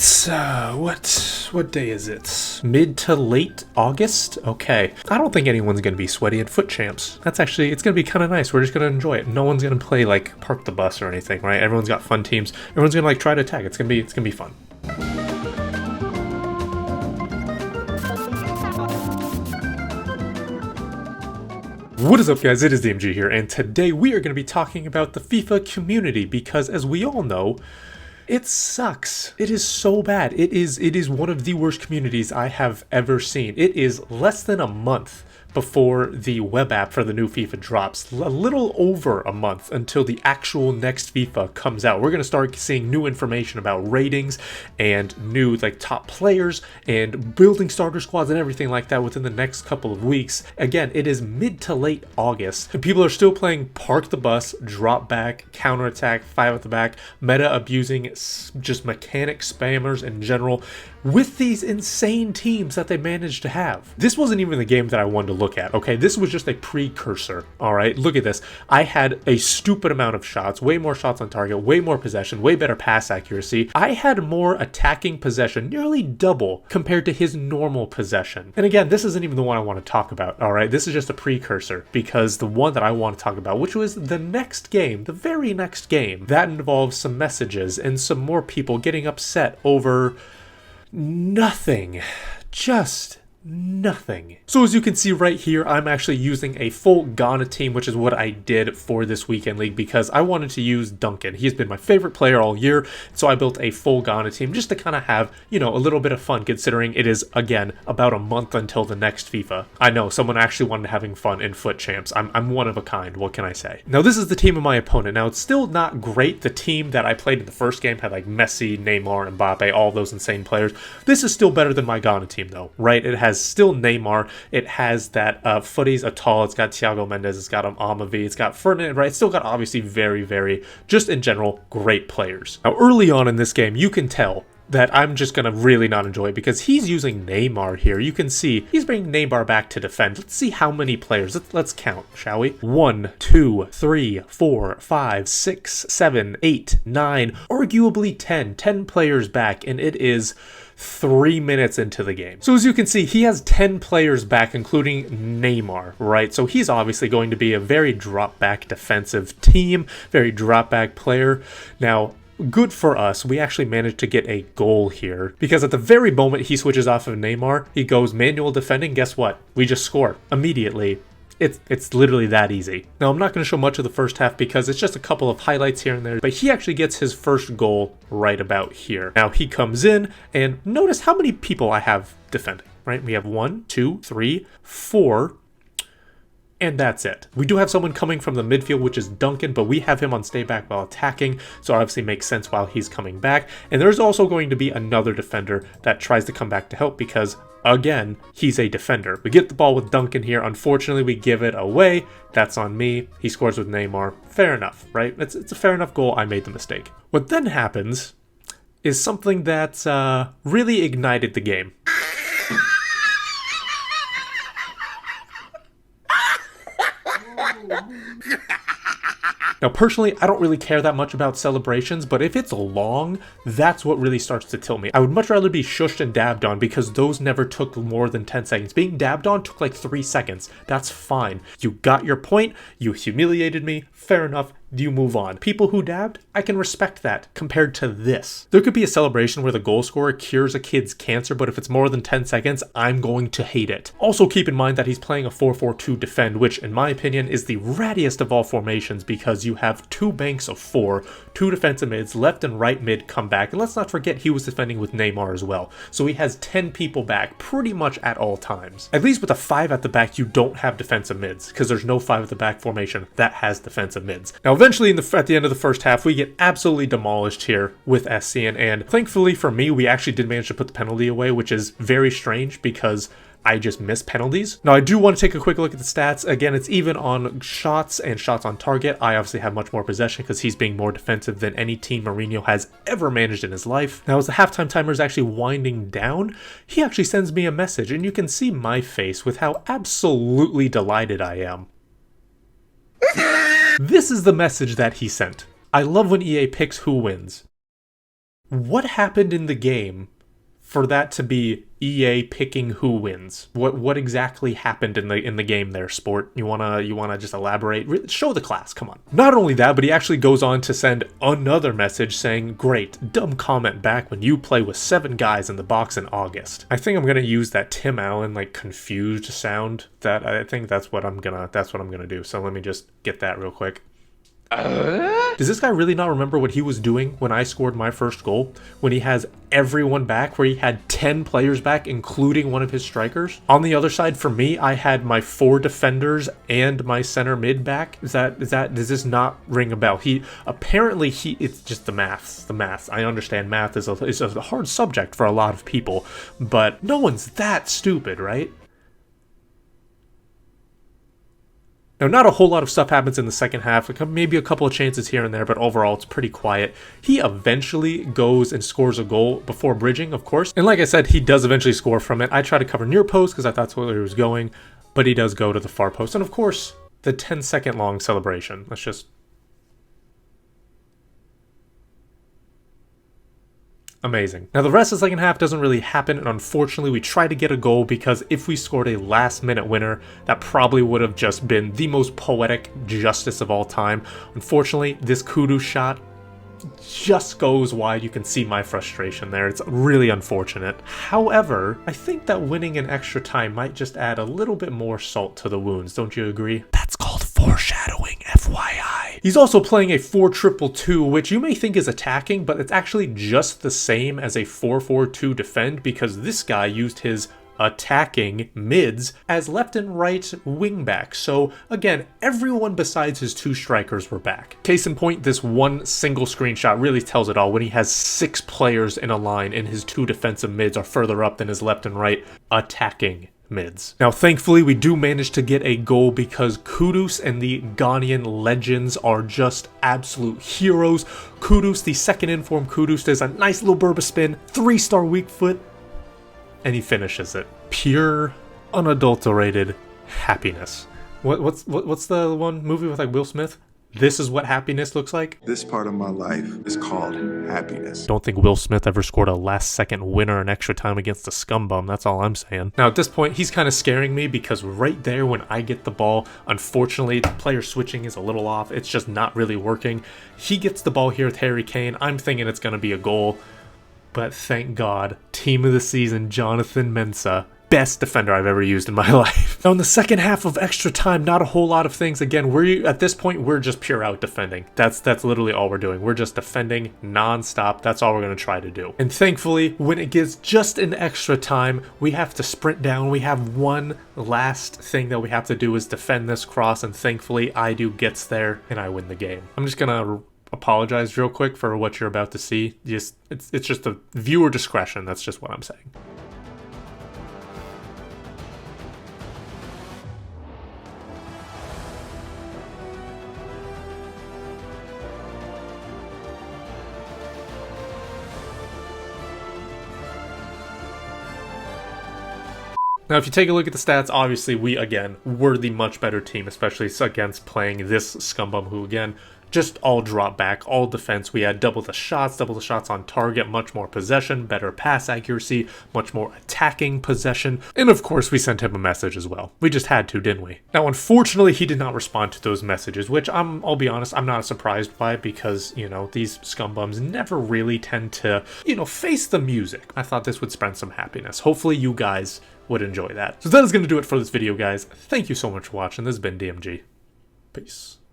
It's what day is it? Mid to late August? Okay. I don't think anyone's gonna be sweaty at foot champs. It's gonna be kind of nice. We're just gonna enjoy it. No one's gonna play like park the bus or anything, right? Everyone's got fun teams. Everyone's gonna like try to attack. It's gonna be fun. What is up, guys? It is DMG here, and today we are going to be talking about the FIFA community because, as we all know, it sucks. It is so bad. It is one of the worst communities I have ever seen. It is less than a month before the web app for the new FIFA drops. A little over a month until the actual next FIFA comes out. We're going to start seeing new information about ratings and new like top players and building starter squads and everything like that within the next couple of weeks. Again, it is mid to late August and people are still playing park the bus, drop back, counterattack, 5 at the back, meta abusing just mechanic spammers in general with these insane teams that they managed to have. This wasn't even the game that I wanted to look at, okay? This was just a precursor, all right? Look at this. I had a stupid amount of shots, way more shots on target, way more possession, way better pass accuracy. I had more attacking possession, nearly double compared to his normal possession. And again, this isn't even the one I want to talk about, all right? This is just a precursor because the one that I want to talk about, which was the next game, the very next game, that involves some messages and some more people getting upset over nothing. Just nothing. So as you can see right here, I'm actually using a full Ghana team, which is what I did for this weekend league because I wanted to use Duncan. He's been my favorite player all year, so I built a full Ghana team just to kind of have, you know, a little bit of fun considering it is, again, about a month until the next FIFA. I know, someone actually wanted having fun in foot champs. I'm one of a kind, what can I say? Now this is the team of my opponent. Now it's still not great. The team that I played in the first game had like Messi, Neymar, Mbappe, all those insane players. This is still better than my Ghana team though, right? It has still Neymar, it has that Footies Atal, it's got Thiago Mendes, it's got Amavi, it's got Ferdinand, right? It's still got obviously very, just in general, great players. Now early on in this game, you can tell that I'm just going to really not enjoy it because he's using Neymar here. You can see he's bringing Neymar back to defend. Let's see how many players. Let's count, shall we? 1, 2, 3, 4, 5, 6, 7, 8, 9, arguably 10 players back, and it is 3 minutes into the game. So as you can see, he has 10 players back, including Neymar, right? So he's obviously going to be a very drop-back defensive team, very drop-back player. Now, good for us, we actually managed to get a goal here because at the very moment he switches off of Neymar, he goes manual defending. Guess what? We just score immediately. It's literally that easy. Now, I'm not going to show much of the first half because it's just a couple of highlights here and there, but he actually gets his first goal right about here. Now, he comes in, and notice how many people I have defending, right? We have 1, 2, 3, 4, and that's it. We do have someone coming from the midfield, which is Duncan, but we have him on stay back while attacking, so it obviously makes sense while he's coming back. And there's also going to be another defender that tries to come back to help because, again, he's a defender. We get the ball with Duncan here. Unfortunately, we give it away. That's on me. He scores with Neymar. Fair enough, right? It's a fair enough goal. I made the mistake. What then happens is something that really ignited the game. Now, personally, I don't really care that much about celebrations, but if it's long, that's what really starts to tilt me. I would much rather be shushed and dabbed on because those never took more than 10 seconds. Being dabbed on took like 3 seconds. That's fine. You got your point. You humiliated me. Fair enough. You move on. People who dabbed, I can respect that compared to this. There could be a celebration where the goal scorer cures a kid's cancer, but if it's more than 10 seconds, I'm going to hate it. Also keep in mind that he's playing a 4-4-2 defend, which in my opinion is the rattiest of all formations because you have 2 banks of 4, 2 defensive mids, left and right mid come back, and let's not forget he was defending with Neymar as well. So he has 10 people back pretty much at all times. At least with a 5 at the back, you don't have defensive mids because there's no 5 at the back formation that has defensive mids. Now, eventually, at the end of the first half, we get absolutely demolished here with SCN, and thankfully for me, we actually did manage to put the penalty away, which is very strange because I just miss penalties. Now, I do want to take a quick look at the stats. Again, it's even on shots and shots on target. I obviously have much more possession because he's being more defensive than any team Mourinho has ever managed in his life. Now, as the halftime timer is actually winding down, he actually sends me a message, and you can see my face with how absolutely delighted I am. This is the message that he sent. I love when EA picks who wins. What happened in the game for that to be EA picking who wins? What exactly happened in the game there, sport? You wanna just elaborate? Show the class, come on. Not only that, but he actually goes on to send another message saying, "Great, dumb comment back when you play with 7 guys in the box in August." I think I'm gonna use that Tim Allen like confused sound. That I think that's what I'm gonna do. So let me just get that real quick. Does this guy really not remember what he was doing when I scored my first goal? When he has everyone back, where he had 10 players back, including one of his strikers? On the other side, for me, I had my 4 defenders and my center mid back. Does this not ring a bell? It's just the maths. I understand math is a hard subject for a lot of people, but no one's that stupid, right? Now, not a whole lot of stuff happens in the second half, maybe a couple of chances here and there, but overall it's pretty quiet. He eventually goes and scores a goal before bridging, of course. And like I said, he does eventually score from it. I try to cover near post because I thought that's where he was going, but he does go to the far post. And of course, the 10-second long celebration. Let's just... amazing. Now the rest of the second half doesn't really happen, and unfortunately we try to get a goal because if we scored a last minute winner, that probably would have just been the most poetic justice of all time. Unfortunately, this kudu shot just goes wide. You can see my frustration there. It's really unfortunate. However, I think that winning in extra time might just add a little bit more salt to the wounds. Don't you agree? That's called foreshadowing, FYI. He's also playing a 4-2-2, which you may think is attacking, but it's actually just the same as a 4-4-2 defend, because this guy used his attacking mids as left and right wing back. So again, everyone besides his 2 strikers were back. Case in point, this one single screenshot really tells it all when he has 6 players in a line and his 2 defensive mids are further up than his left and right attacking mids. Now thankfully we do manage to get a goal because Kudus and the Ghanaian legends are just absolute heroes. Kudus, the second inform Kudus, does a nice little Berba spin, 3-star weak foot, and he finishes it. Pure, unadulterated happiness. What's the one movie with like Will Smith? This is what happiness looks like? This part of my life is called happiness. Don't think Will Smith ever scored a last-second winner in extra time against a scumbum, that's all I'm saying. Now at this point, he's kind of scaring me because right there when I get the ball, unfortunately, the player switching is a little off. It's just not really working. He gets the ball here with Harry Kane. I'm thinking it's going to be a goal. But thank God, team of the season, Jonathan Mensah. Best defender I've ever used in my life. Now in the second half of extra time, not a whole lot of things. Again, at this point, we're just pure out defending. That's literally all we're doing. We're just defending non-stop. That's all we're going to try to do. And thankfully, when it gets just an extra time, we have to sprint down. We have one last thing that we have to do is defend this cross, and thankfully, Idu gets there, and I win the game. I'm just going to apologize real quick for what you're about to see. It's just a viewer discretion. That's just what I'm saying. Now, if you take a look at the stats, obviously we, again, were the much better team, especially against playing this scumbum who, again, just all drop back, all defense. We had double the shots on target, much more possession, better pass accuracy, much more attacking possession, and of course we sent him a message as well. We just had to, didn't we? Now, unfortunately, he did not respond to those messages, which I'll be honest, I'm not surprised by because, you know, these scumbums never really tend to, you know, face the music. I thought this would spread some happiness. Hopefully you guys would enjoy that. So that is going to do it for this video, guys. Thank you so much for watching. This has been DMG. Peace.